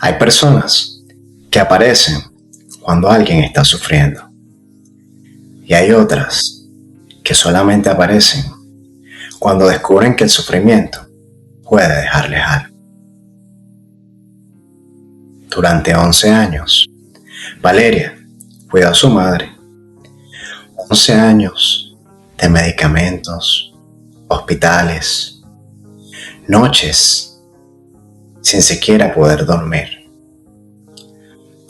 Hay personas que aparecen cuando alguien está sufriendo y hay otras que solamente aparecen cuando descubren que el sufrimiento puede dejarles algo. Durante 11 años, Valeria cuidó a su madre. 11 años de medicamentos, hospitales, noches sin siquiera poder dormir,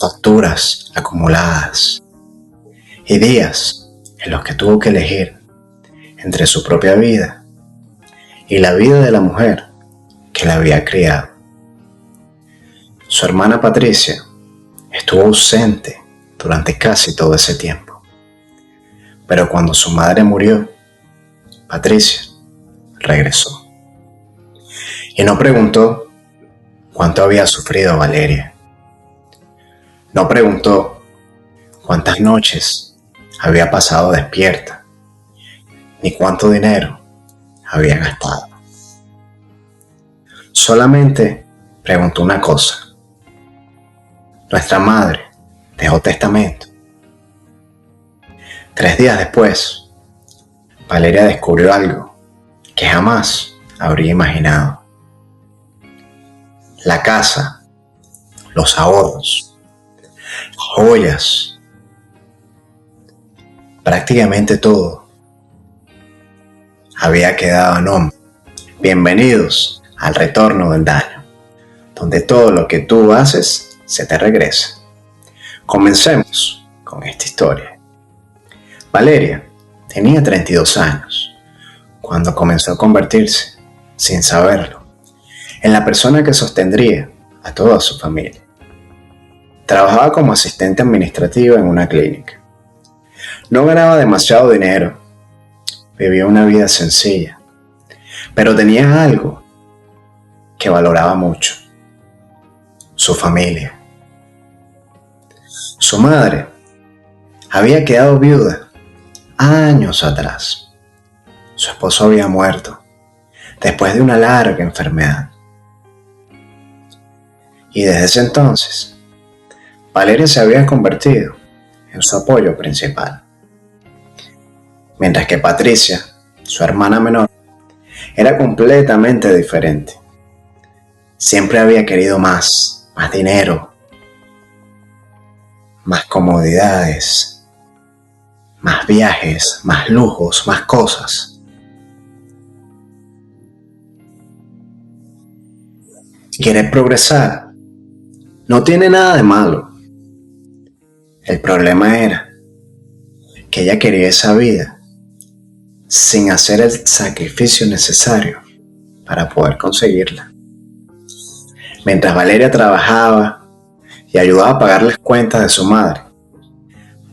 facturas acumuladas y días en los que tuvo que elegir entre su propia vida y la vida de la mujer que la había criado. Su hermana Patricia estuvo ausente durante casi todo ese tiempo, pero cuando su madre murió, Patricia regresó y no preguntó cuánto había sufrido Valeria. No preguntó cuántas noches había pasado despierta, ni cuánto dinero había gastado. Solamente preguntó una cosa. Nuestra madre dejó testamento. 3 días después, Valeria descubrió algo que jamás habría imaginado. La casa, los ahorros, joyas, prácticamente todo había quedado a nombre. Bienvenidos al retorno del daño, donde todo lo que tú haces se te regresa. Comencemos con esta historia. Valeria tenía 32 años cuando comenzó a convertirse, sin saberlo, en la persona que sostendría a toda su familia. Trabajaba como asistente administrativa en una clínica. No ganaba demasiado dinero, vivía una vida sencilla, pero tenía algo que valoraba mucho: su familia. Su madre había quedado viuda años atrás. Su esposo había muerto después de una larga enfermedad. Y desde ese entonces, Valeria se había convertido en su apoyo principal. Mientras que Patricia, su hermana menor, era completamente diferente. Siempre había querido más dinero, más comodidades, más viajes, más lujos, más cosas. Querer progresar no tiene nada de malo. El problema era que ella quería esa vida sin hacer el sacrificio necesario para poder conseguirla. Mientras Valeria trabajaba y ayudaba a pagar las cuentas de su madre,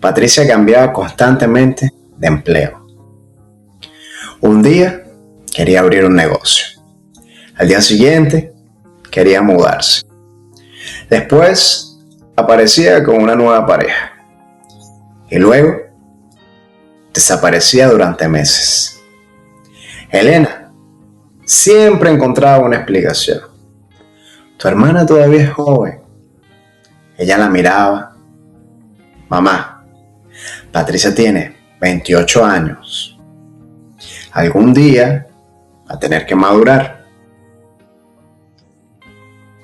Patricia cambiaba constantemente de empleo. Un día quería abrir un negocio. Al día siguiente quería mudarse. Después aparecía con una nueva pareja. Y luego desaparecía durante meses. Elena siempre encontraba una explicación. Tu hermana todavía es joven. Ella la miraba. Mamá, Patricia tiene 28 años. Algún día va a tener que madurar.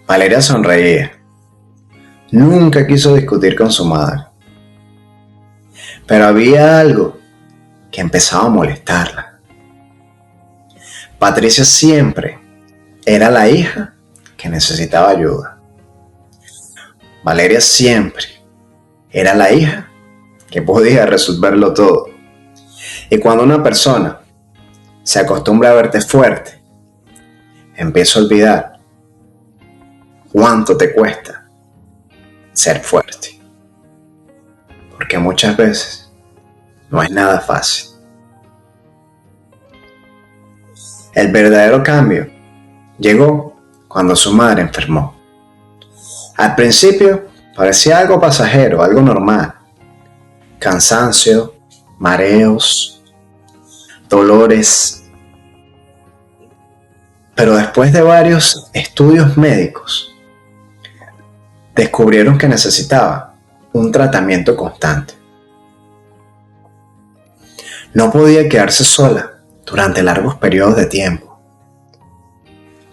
Valeria sonreía. Nunca quiso discutir con su madre. Pero había algo que empezaba a molestarla. Patricia siempre era la hija que necesitaba ayuda. Valeria siempre era la hija que podía resolverlo todo. Y cuando una persona se acostumbra a verte fuerte, empieza a olvidar cuánto te cuesta ser fuerte. Porque muchas veces no es nada fácil. El verdadero cambio llegó cuando su madre enfermó. Al principio parecía algo pasajero, algo normal. Cansancio, mareos, dolores. Pero después de varios estudios médicos, descubrieron que necesitaba un tratamiento constante. No podía quedarse sola durante largos periodos de tiempo.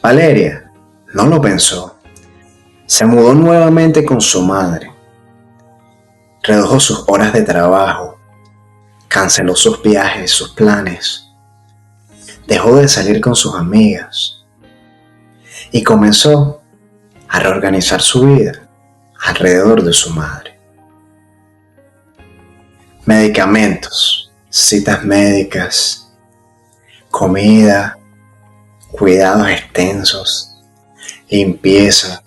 Valeria no lo pensó. Se mudó nuevamente con su madre. Redujo sus horas de trabajo. Canceló sus viajes, sus planes. Dejó de salir con sus amigas. Y comenzó a reorganizar su vida alrededor de su madre. Medicamentos, citas médicas, comida, cuidados extensos, limpieza,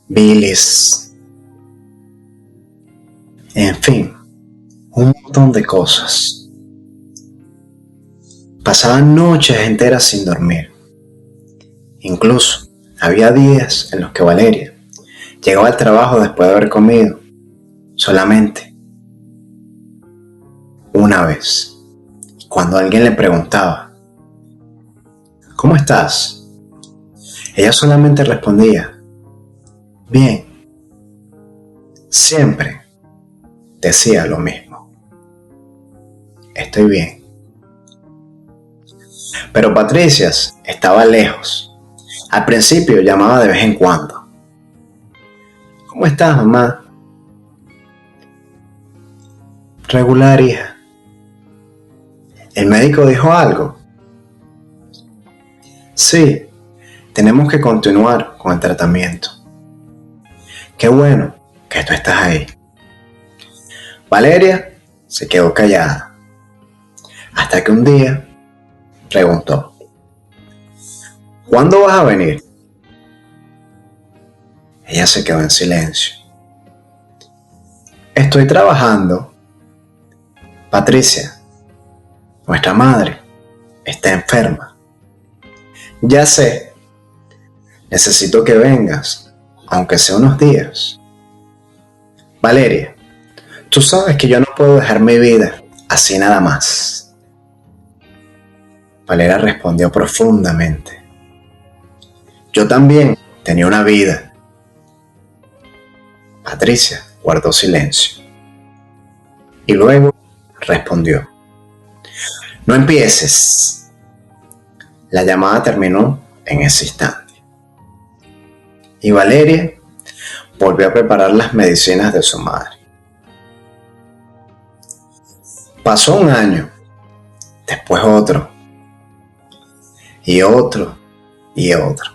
bilis, en fin, un montón de cosas. Pasaban noches enteras sin dormir. Incluso había días en los que Valeria llegaba al trabajo después de haber comido solamente una vez. Cuando alguien le preguntaba, ¿cómo estás?, ella solamente respondía, bien. Siempre decía lo mismo, estoy bien. Pero Patricia estaba lejos. Al principio llamaba de vez en cuando. ¿Cómo estás, mamá? Regular, hija. ¿El médico dijo algo? Sí, tenemos que continuar con el tratamiento. Qué bueno que tú estás ahí. Valeria se quedó callada, hasta que un día preguntó, ¿cuándo vas a venir? Ella se quedó en silencio. Estoy trabajando. Patricia, nuestra madre, está enferma. Ya sé. Necesito que vengas, aunque sea unos días. Valeria, tú sabes que yo no puedo dejar mi vida así nada más. Valeria respondió profundamente. Yo también tenía una vida. Patricia guardó silencio y luego respondió, no empieces. La llamada terminó en ese instante y Valeria volvió a preparar las medicinas de su madre. Pasó un año, después otro, y otro, y otro.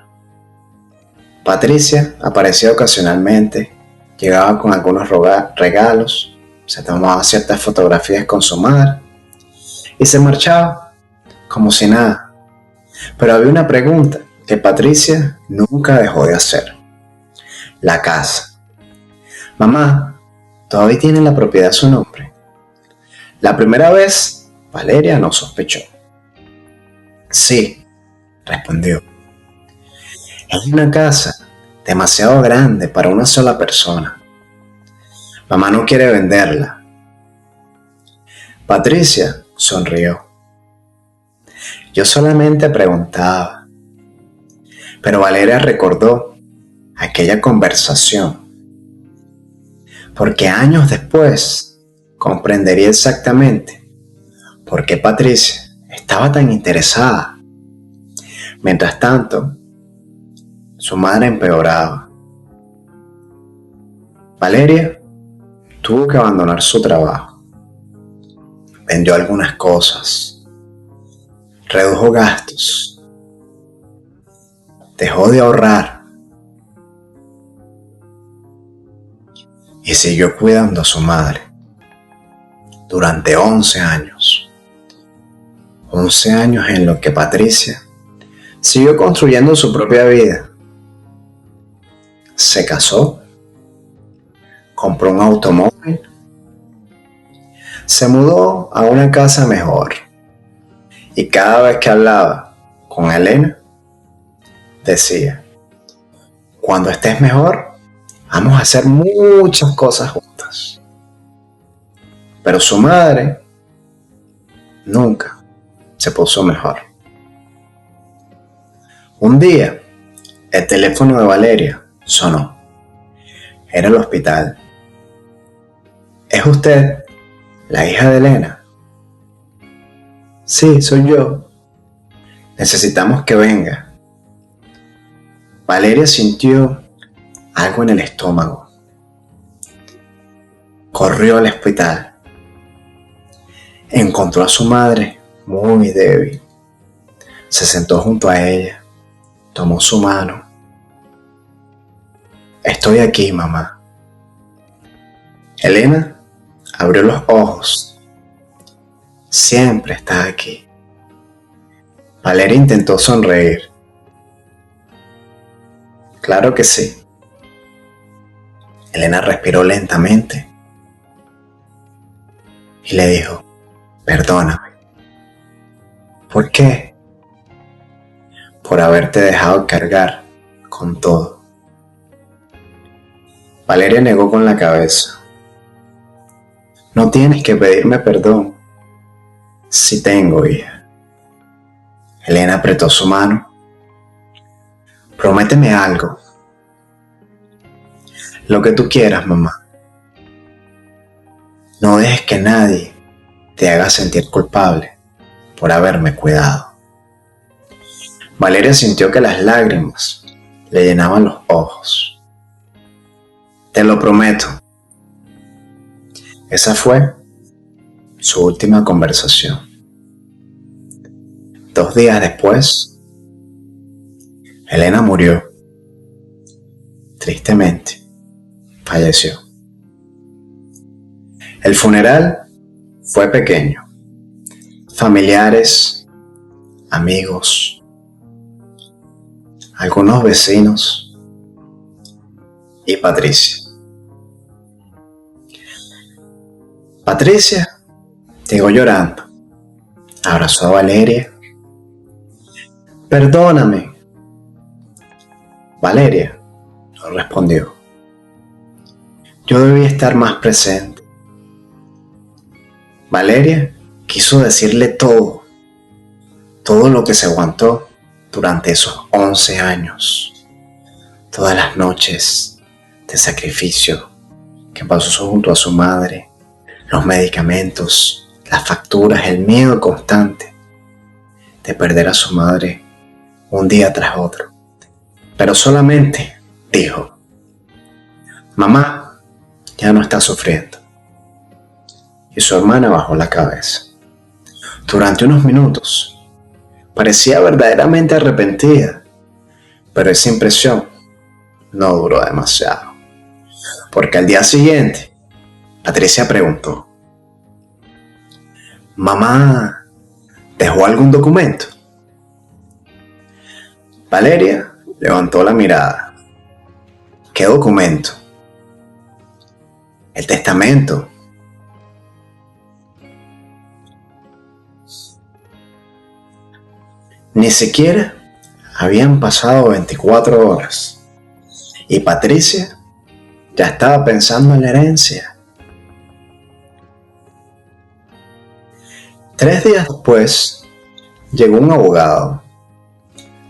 Patricia aparecía ocasionalmente, llegaba con algunos regalos, se tomaba ciertas fotografías con su madre y se marchaba como si nada. Pero había una pregunta que Patricia nunca dejó de hacer. La casa. Mamá, ¿todavía tiene la propiedad a su nombre? La primera vez, Valeria no sospechó. Sí, respondió. Es una casa demasiado grande para una sola persona. Mamá no quiere venderla. Patricia sonrió. Yo solamente preguntaba. Pero Valeria recordó aquella conversación, porque años después comprendería exactamente por qué Patricia estaba tan interesada. Mientras tanto, su madre empeoraba. Valeria tuvo que abandonar su trabajo. Vendió algunas cosas, redujo gastos, dejó de ahorrar y siguió cuidando a su madre durante 11 años. 11 años en los que Patricia siguió construyendo su propia vida. Se casó, compró un automóvil, se mudó a una casa mejor y cada vez que hablaba con Elena, decía, cuando estés mejor, vamos a hacer muchas cosas juntas. Pero su madre nunca se puso mejor. Un día, el teléfono de Valeria Sonó. Era el hospital. ¿Es usted la hija de Elena? Sí, soy yo. Necesitamos que venga. Valeria sintió algo en el estómago. Corrió al hospital. Encontró a su madre muy débil. Se sentó junto a ella. Tomó su mano. Estoy aquí, mamá. Elena abrió los ojos. Siempre está aquí. Valeria intentó sonreír. Claro que sí. Elena respiró lentamente y le dijo, perdóname. ¿Por qué? Por haberte dejado cargar con todo. Valeria negó con la cabeza. No tienes que pedirme perdón. Sí tengo, hija. Elena apretó su mano. Prométeme algo. Lo que tú quieras, mamá. No dejes que nadie te haga sentir culpable por haberme cuidado. Valeria sintió que las lágrimas le llenaban los ojos. Te lo prometo. Esa fue su última conversación. 2 días después, Elena murió. Tristemente, falleció. El funeral fue pequeño. Familiares, amigos, algunos vecinos y Patricia. Patricia llegó llorando. Abrazó a Valeria. Perdóname. Valeria no respondió. Yo debía estar más presente. Valeria quiso decirle todo lo que se aguantó durante esos 11 años. Todas las noches de sacrificio que pasó junto a su madre, los medicamentos, las facturas, el miedo constante de perder a su madre un día tras otro. Pero solamente dijo, mamá ya no está sufriendo. Y su hermana bajó la cabeza. Durante unos minutos parecía verdaderamente arrepentida, pero esa impresión no duró demasiado, porque al día siguiente Patricia preguntó, ¿mamá dejó algún documento? Valeria levantó la mirada. ¿Qué documento? El testamento. Ni siquiera habían pasado 24 horas y Patricia ya estaba pensando en la herencia. 3 días después llegó un abogado.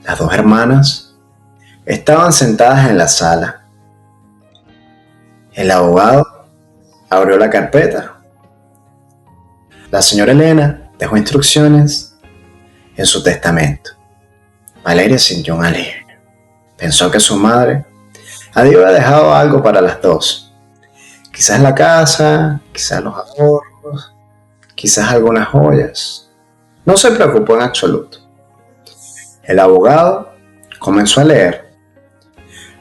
Las 2 hermanas estaban sentadas en la sala. El abogado abrió la carpeta. La señora Elena dejó instrucciones en su testamento. Valeria sintió un alivio. Pensó que su madre había dejado algo para las 2. Quizás la casa, quizás los ahorros, quizás algunas joyas. No se preocupó en absoluto. El abogado comenzó a leer.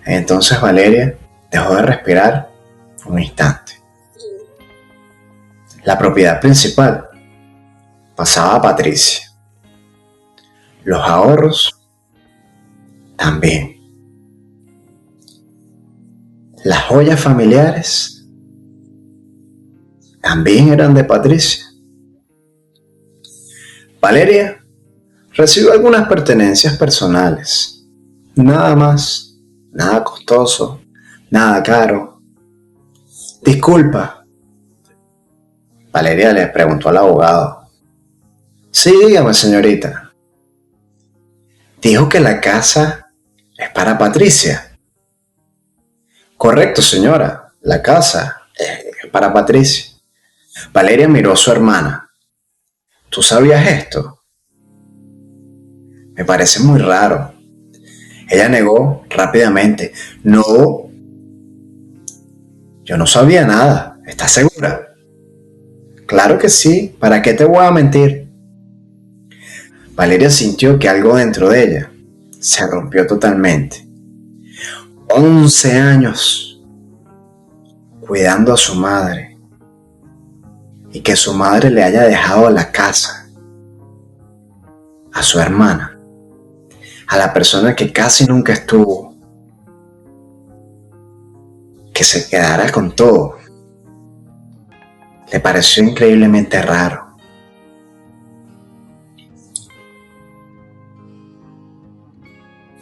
Entonces Valeria dejó de respirar un instante. La propiedad principal pasaba a Patricia. Los ahorros también. Las joyas familiares también eran de Patricia. Valeria recibió algunas pertenencias personales. Nada más, nada costoso, nada caro. Disculpa. Valeria le preguntó al abogado. Sí, dígame, señorita. Dijo que la casa es para Patricia. Correcto, señora. La casa para Patricia. Valeria miró a su hermana. ¿Tú sabías esto? Me parece muy raro. Ella negó rápidamente. No, yo no sabía nada. ¿Estás segura? Claro que sí. ¿Para qué te voy a mentir? Valeria sintió que algo dentro de ella se rompió totalmente. 11 años cuidando a su madre y que su madre le haya dejado la casa a su hermana, a la persona que casi nunca estuvo, que se quedara con todo. Le pareció increíblemente raro.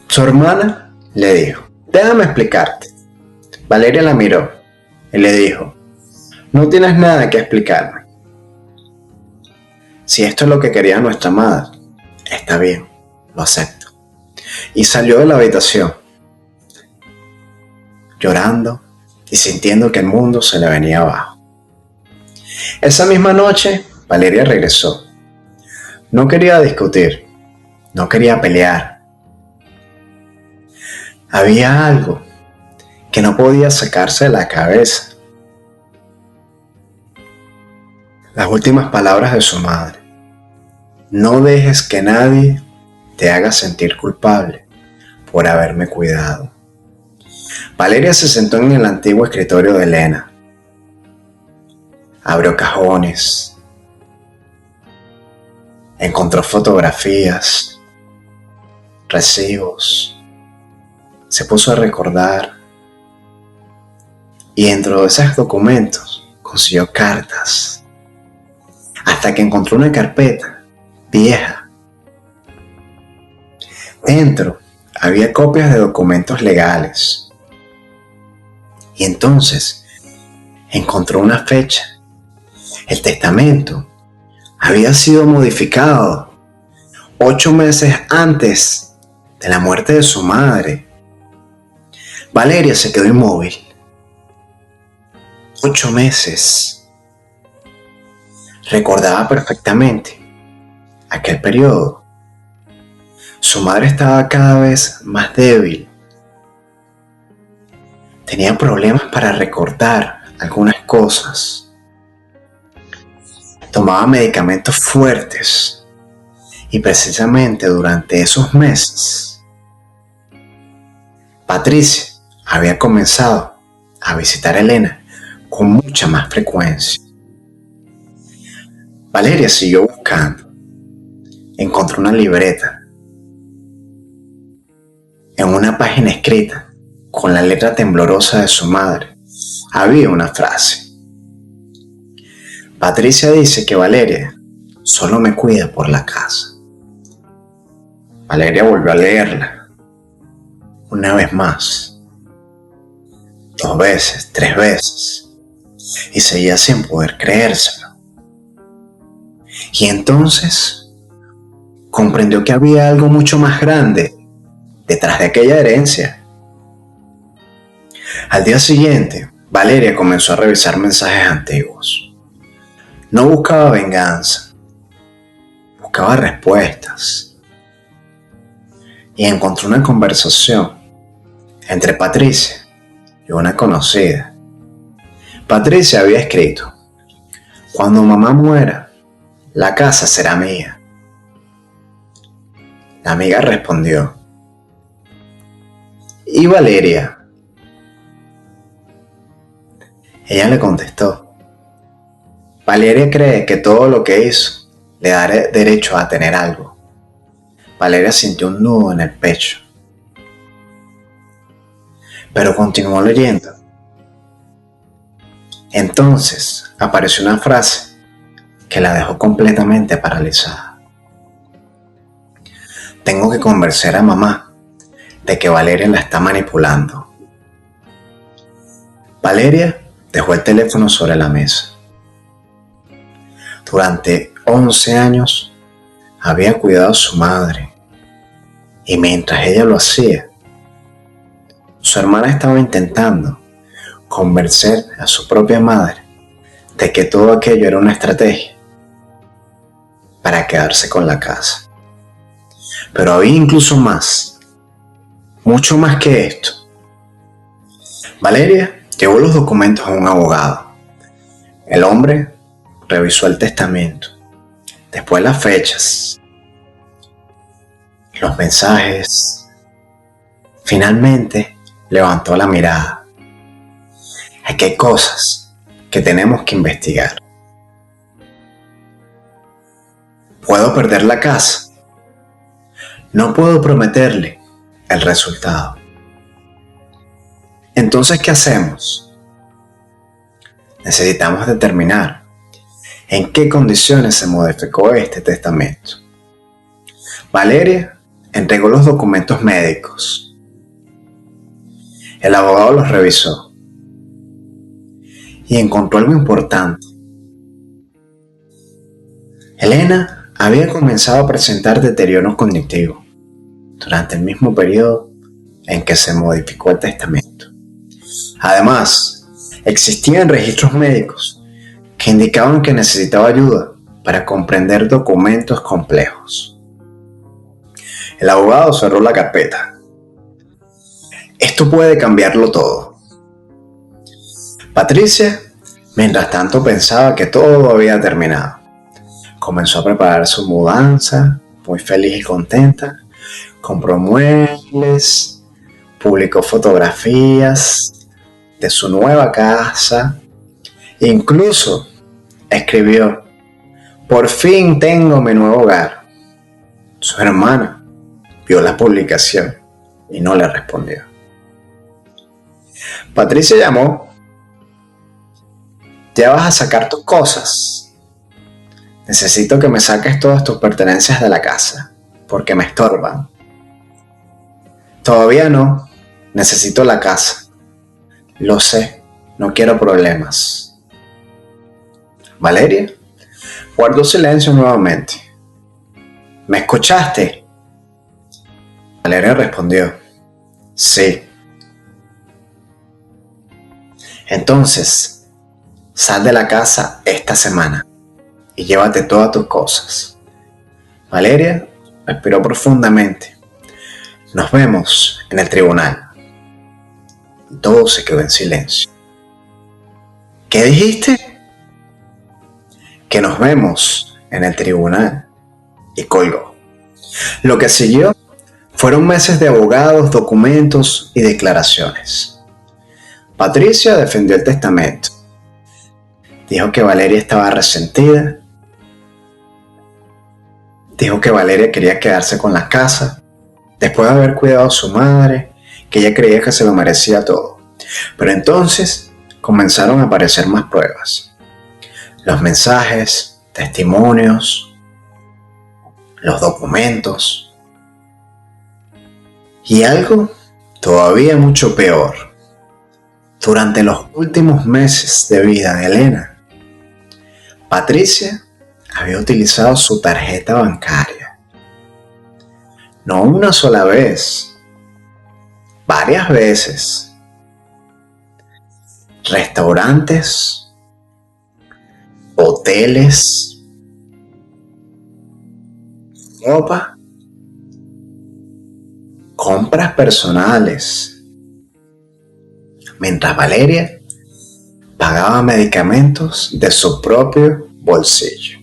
Su hermana le dijo, déjame explicarte. Valeria la miró y le dijo, no tienes nada que explicarme. Si esto es lo que quería nuestra madre, está bien, lo acepto. Y salió de la habitación, llorando y sintiendo que el mundo se le venía abajo. Esa misma noche, Valeria regresó. No quería discutir, no quería pelear. Había algo que no podía sacarse de la cabeza. Las últimas palabras de su madre. No dejes que nadie te haga sentir culpable por haberme cuidado. Valeria se sentó en el antiguo escritorio de Elena. Abrió cajones. Encontró fotografías, recibos. Se puso a recordar. Y dentro de esos documentos consiguió cartas. Hasta que encontró una carpeta vieja. Dentro había copias de documentos legales. Y entonces encontró una fecha. El testamento había sido modificado 8 meses antes de la muerte de su madre. Valeria se quedó inmóvil. 8 meses. Recordaba perfectamente aquel periodo. Su madre estaba cada vez más débil. Tenía problemas para recordar algunas cosas. Tomaba medicamentos fuertes. Y precisamente durante esos meses, Patricia había comenzado a visitar a Elena con mucha más frecuencia. Valeria siguió buscando. Encontró una libreta. En una página escrita, con la letra temblorosa de su madre, había una frase. Patricia dice que Valeria solo me cuida por la casa. Valeria volvió a leerla. Una vez más. 2 veces, 3 veces. Y seguía sin poder creérselo. Y entonces comprendió que había algo mucho más grande detrás de aquella herencia. Al día siguiente, Valeria comenzó a revisar mensajes antiguos. No buscaba venganza, buscaba respuestas. Y encontró una conversación entre Patricia y una conocida. Patricia había escrito, cuando mamá muera, la casa será mía. La amiga respondió, ¿y Valeria? Ella le contestó, Valeria cree que todo lo que hizo le da derecho a tener algo. Valeria sintió un nudo en el pecho. Pero continuó leyendo. Entonces apareció una frase que la dejó completamente paralizada. Tengo que convencer a mamá de que Valeria la está manipulando. Valeria dejó el teléfono sobre la mesa. Durante 11 años había cuidado a su madre y mientras ella lo hacía, su hermana estaba intentando convencer a su propia madre de que todo aquello era una estrategia para quedarse con la casa. Pero había incluso más, mucho más que esto. Valeria llevó los documentos a un abogado. El hombre revisó el testamento, después las fechas, los mensajes. Finalmente levantó la mirada. Aquí hay cosas que tenemos que investigar. ¿Puedo perder la casa? No puedo prometerle el resultado. Entonces, ¿qué hacemos? Necesitamos determinar en qué condiciones se modificó este testamento. Valeria entregó los documentos médicos. El abogado los revisó y encontró algo importante. Elena había comenzado a presentar deterioro cognitivo durante el mismo periodo en que se modificó el testamento. Además, existían registros médicos que indicaban que necesitaba ayuda para comprender documentos complejos. El abogado cerró la carpeta. Esto puede cambiarlo todo. Patricia, mientras tanto, pensaba que todo había terminado. Comenzó a preparar su mudanza, muy feliz y contenta. Compró muebles, publicó fotografías de su nueva casa. Incluso escribió: "Por fin tengo mi nuevo hogar". Su hermana vio la publicación y no le respondió. Patricia llamó: "¿Ya vas a sacar tus cosas? Necesito que me saques todas tus pertenencias de la casa, porque me estorban". "Todavía no, necesito la casa". "Lo sé, no quiero problemas". Valeria guardó silencio nuevamente. "¿Me escuchaste?". Valeria respondió: "Sí". "Entonces, sal de la casa esta semana y llévate todas tus cosas". Valeria respiró profundamente. "Nos vemos en el tribunal". Y todo se quedó en silencio. "¿Qué dijiste?". "Que nos vemos en el tribunal". Y colgó. Lo que siguió fueron meses de abogados, documentos y declaraciones. Patricia defendió el testamento. Dijo que Valeria estaba resentida. Dijo que Valeria quería quedarse con la casa después de haber cuidado a su madre, que ella creía que se lo merecía todo. Pero entonces comenzaron a aparecer más pruebas. Los mensajes, testimonios, los documentos. Y algo todavía mucho peor. Durante los últimos meses de vida de Elena, Patricia había utilizado su tarjeta bancaria. No una sola vez, varias veces. Restaurantes, hoteles, ropa, compras personales, mientras Valeria pagaba medicamentos de su propio bolsillo.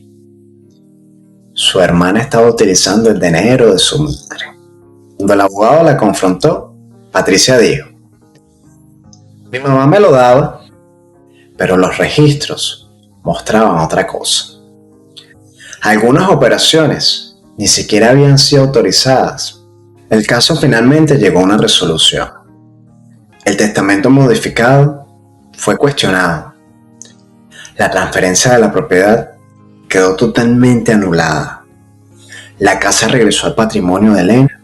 Su hermana estaba utilizando el dinero de su madre. Cuando el abogado la confrontó, Patricia dijo: "Mi mamá me lo daba, pero los registros mostraban otra cosa. Algunas operaciones ni siquiera habían sido autorizadas". El caso finalmente llegó a una resolución. El testamento modificado fue cuestionado. La transferencia de la propiedad quedó totalmente anulada. La casa regresó al patrimonio de Elena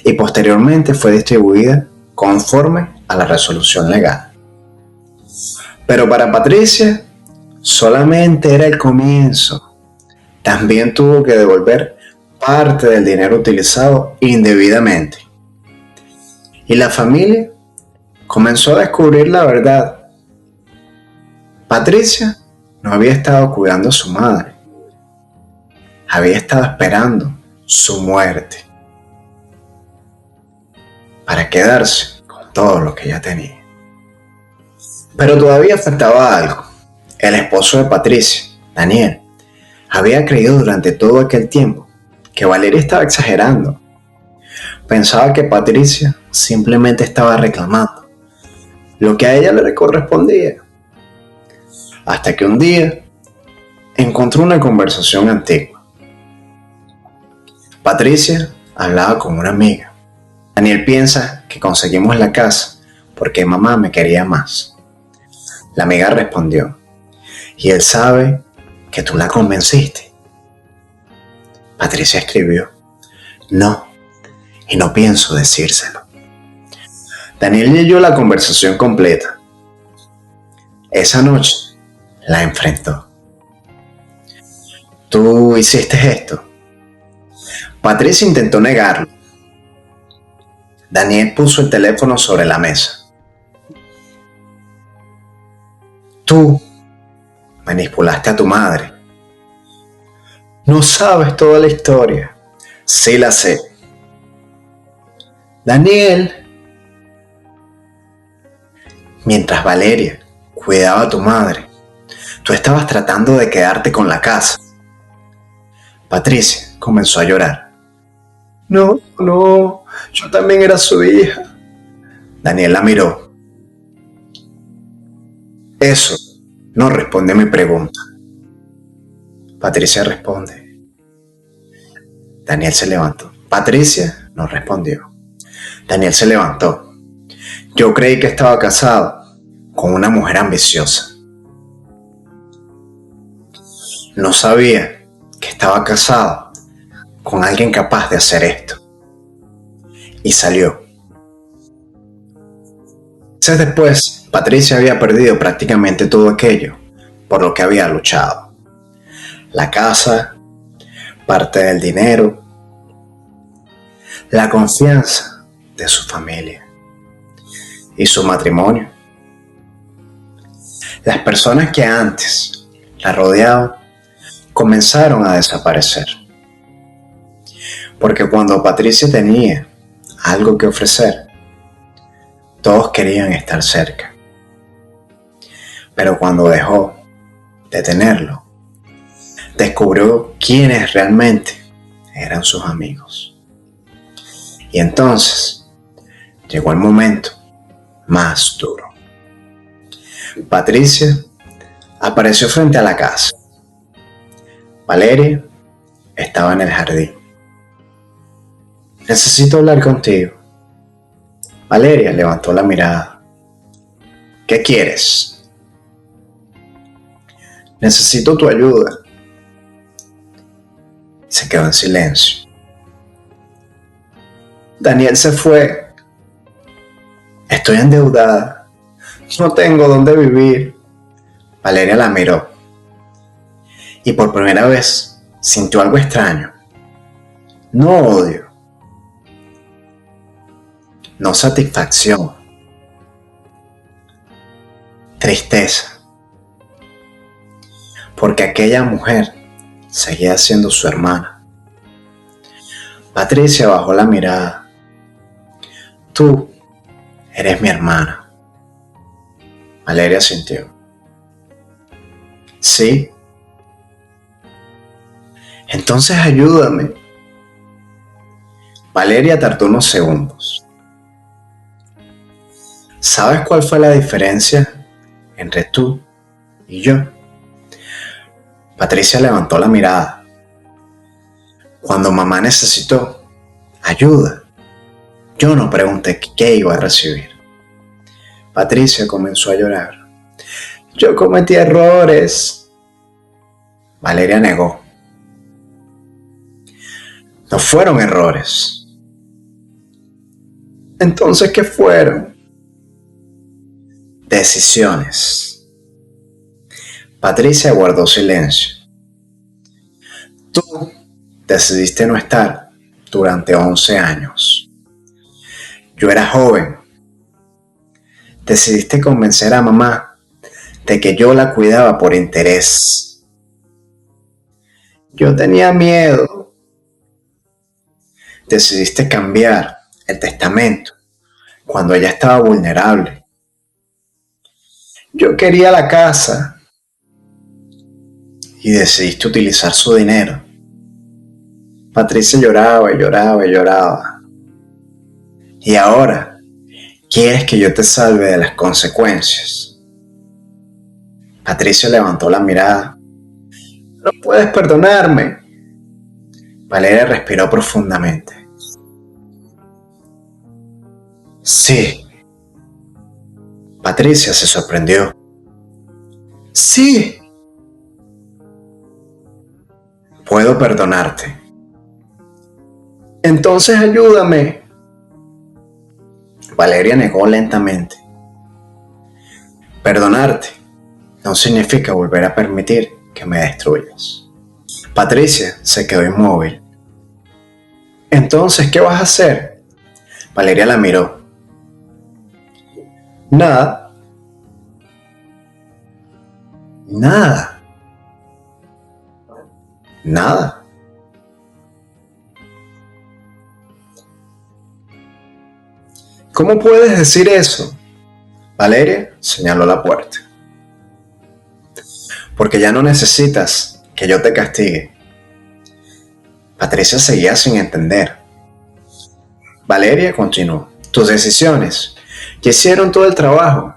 y posteriormente fue distribuida conforme a la resolución legal. Pero para Patricia solamente era el comienzo. También tuvo que devolver parte del dinero utilizado indebidamente. Y la familia comenzó a descubrir la verdad. Patricia no había estado cuidando a su madre, había estado esperando su muerte para quedarse con todo lo que ella tenía. Pero todavía faltaba algo. El esposo de Patricia, Daniel, había creído durante todo aquel tiempo que Valeria estaba exagerando. Pensaba que Patricia simplemente estaba reclamando lo que a ella le correspondía. Hasta que un día encontró una conversación antigua. Patricia hablaba con una amiga. Daniel piensa que conseguimos la casa porque mamá me quería más. La amiga respondió, y él sabe que tú la convenciste. Patricia escribió, no, y no pienso decírselo. Daniel leyó la conversación completa. Esa noche la enfrentó. ¿Tú hiciste esto? Patricia intentó negarlo. Daniel puso el teléfono sobre la mesa. Tú manipulaste a tu madre. No sabes toda la historia. Sí la sé. Daniel, mientras Valeria cuidaba a tu madre, tú estabas tratando de quedarte con la casa. Patricia comenzó a llorar. No, yo también era su hija. Daniel la miró. Eso no responde a mi pregunta. Patricia responde. Daniel se levantó. Patricia no respondió. Daniel se levantó. Yo creí que estaba casado con una mujer ambiciosa. No sabía que estaba casado con alguien capaz de hacer esto. Y salió. Meses después, Patricia había perdido prácticamente todo aquello por lo que había luchado. La casa, parte del dinero, la confianza de su familia y su matrimonio. Las personas que antes la rodeaban comenzaron a desaparecer. Porque cuando Patricia tenía algo que ofrecer, todos querían estar cerca. Pero cuando dejó de tenerlo, descubrió quiénes realmente eran sus amigos. Y entonces llegó el momento más duro. Patricia apareció frente a la casa. Valeria estaba en el jardín. Necesito hablar contigo. Valeria levantó la mirada. ¿Qué quieres? Necesito tu ayuda. Se quedó en silencio. Daniel se fue. Estoy endeudada. No tengo dónde vivir. Valeria la miró. Y por primera vez sintió algo extraño. No odio. No satisfacción. Tristeza. Porque aquella mujer seguía siendo su hermana. Patricia bajó la mirada. Tú eres mi hermana. Valeria sintió. Sí. Entonces ayúdame. Valeria tardó unos segundos. ¿Sabes cuál fue la diferencia entre tú y yo? Patricia levantó la mirada. Cuando mamá necesitó ayuda, yo no pregunté qué iba a recibir. Patricia comenzó a llorar. Yo cometí errores. Valeria negó. No fueron errores. Entonces, ¿qué fueron? Decisiones. Patricia guardó silencio. Tú decidiste no estar durante 11 años. Yo era joven. Decidiste convencer a mamá de que yo la cuidaba por interés. Yo tenía miedo. Decidiste cambiar el testamento cuando ella estaba vulnerable. Yo quería la casa y decidiste utilizar su dinero. Patricia lloraba y lloraba y lloraba. Y ahora, ¿quieres que yo te salve de las consecuencias? Patricia levantó la mirada. No puedes perdonarme. Valeria respiró profundamente. Sí. Patricia se sorprendió. Sí. Puedo perdonarte. Entonces ayúdame. Valeria negó lentamente. Perdonarte no significa volver a permitir que me destruyas. Patricia se quedó inmóvil. Entonces, ¿qué vas a hacer? Valeria la miró. Nada. Nada. Nada. ¿Cómo puedes decir eso? Valeria señaló la puerta. Porque ya no necesitas que yo te castigue. Patricia seguía sin entender. Valeria continuó. Tus decisiones ya hicieron todo el trabajo.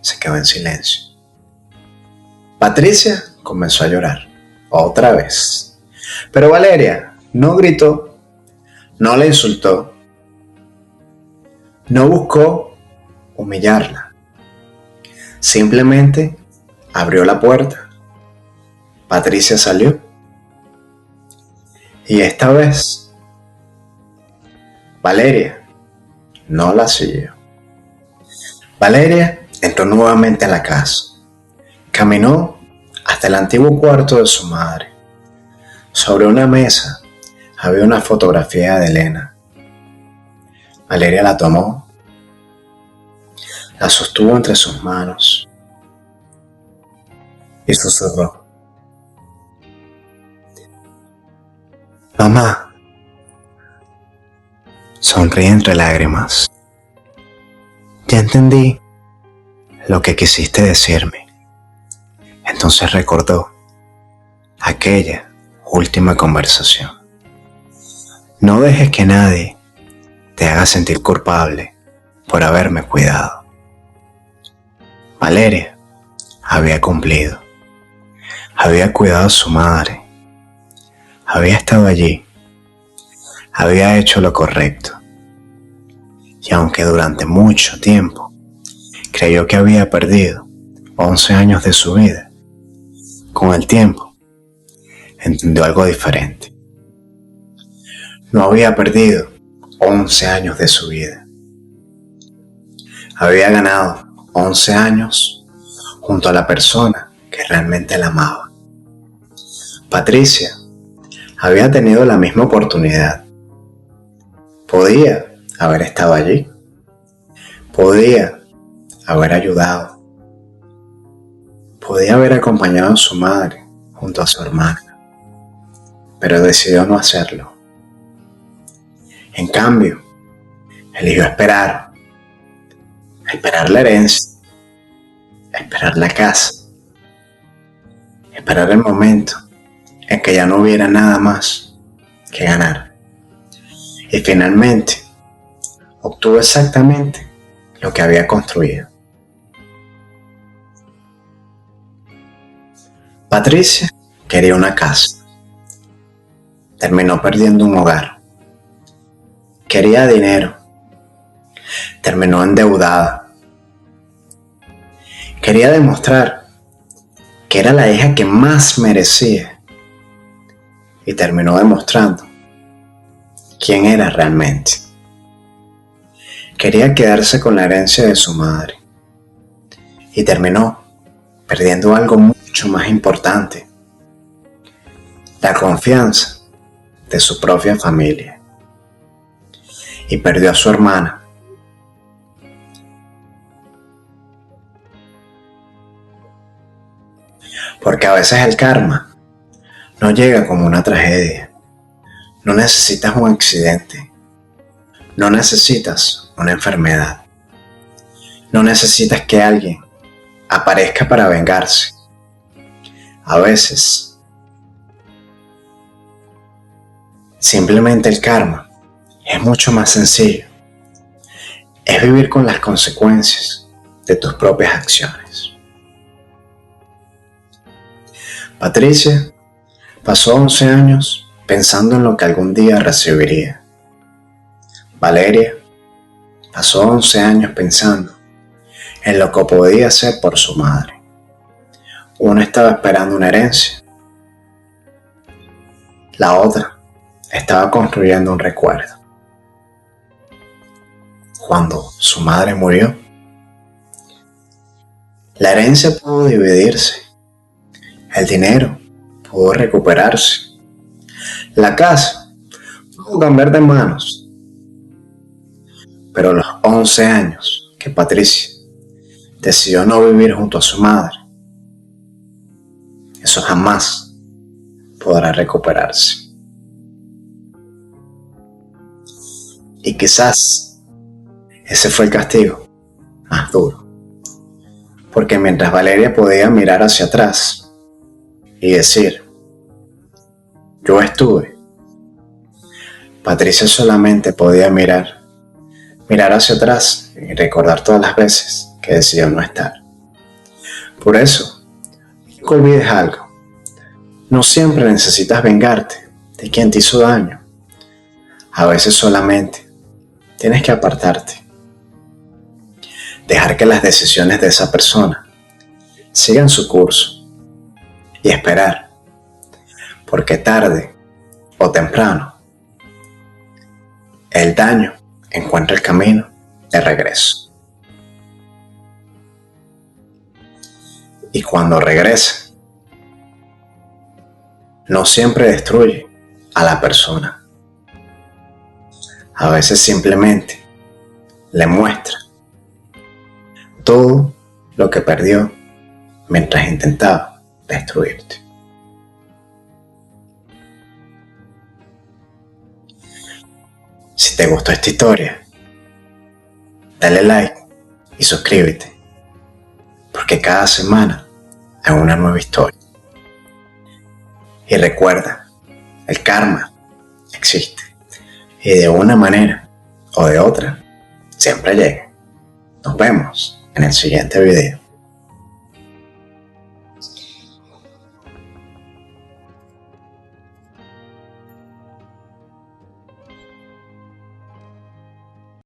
Se quedó en silencio. Patricia comenzó a llorar. Otra vez. Pero Valeria no gritó, no la insultó, no buscó humillarla. Simplemente abrió la puerta. Patricia salió. Y esta vez, Valeria no la siguió. Valeria entró nuevamente a la casa. Caminó hasta el antiguo cuarto de su madre. Sobre una mesa había una fotografía de Elena. Valeria la tomó, la sostuvo entre sus manos y susurró. Mamá. Sonríe entre lágrimas. Ya entendí lo que quisiste decirme. Entonces recordó aquella última conversación. No dejes que nadie te haga sentir culpable por haberme cuidado. Valeria había cumplido. Había cuidado a su madre. Había estado allí. Había hecho lo correcto. Y aunque durante mucho tiempo creyó que había perdido 11 años de su vida, con el tiempo entendió algo diferente. No había perdido 11 años de su vida. Había ganado 11 años junto a la persona que realmente la amaba. Patricia había tenido la misma oportunidad. Podía haber estado allí. Podía haber ayudado. Podía haber acompañado a su madre junto a su hermana. Pero decidió no hacerlo. En cambio, eligió esperar. Esperar la herencia. Esperar la casa. Esperar el momento en que ya no hubiera nada más que ganar. Y finalmente obtuvo exactamente lo que había construido. Patricia quería una casa. Terminó perdiendo un hogar. Quería dinero. Terminó endeudada. Quería demostrar que era la hija que más merecía. Y terminó demostrando quién era realmente. Quería quedarse con la herencia de su madre. Y terminó perdiendo algo mucho más importante. La confianza de su propia familia. Y perdió a su hermana. Porque a veces el karma no llega como una tragedia. No necesitas un accidente. No necesitas una enfermedad. No necesitas que alguien aparezca para vengarse. A veces, simplemente el karma es mucho más sencillo. Es vivir con las consecuencias de tus propias acciones. Patricia pasó 11 años pensando en lo que algún día recibiría. Valeria pasó 11 años pensando en lo que podía hacer por su madre. Una estaba esperando una herencia. La otra estaba construyendo un recuerdo. Cuando su madre murió, la herencia pudo dividirse. El dinero pudo recuperarse. La casa pudo cambiar de manos. Pero los 11 años que Patricia decidió no vivir junto a su madre, eso jamás podrá recuperarse. Y quizás ese fue el castigo más duro. Porque mientras Valeria podía mirar hacia atrás y decir, yo estuve, Patricia solamente podía mirar hacia atrás y recordar todas las veces que decidió no estar. Por eso, nunca olvides algo. No siempre necesitas vengarte de quien te hizo daño. A veces solamente tienes que apartarte. Dejar que las decisiones de esa persona sigan su curso y esperar, porque tarde o temprano el daño encuentra el camino de regreso. Y cuando regresa, no siempre destruye a la persona. A veces simplemente le muestra todo lo que perdió mientras intentaba destruirte. Si te gustó esta historia, dale like y suscríbete, porque cada semana hay una nueva historia. Y recuerda, el karma existe y de una manera o de otra siempre llega. Nos vemos en el siguiente video.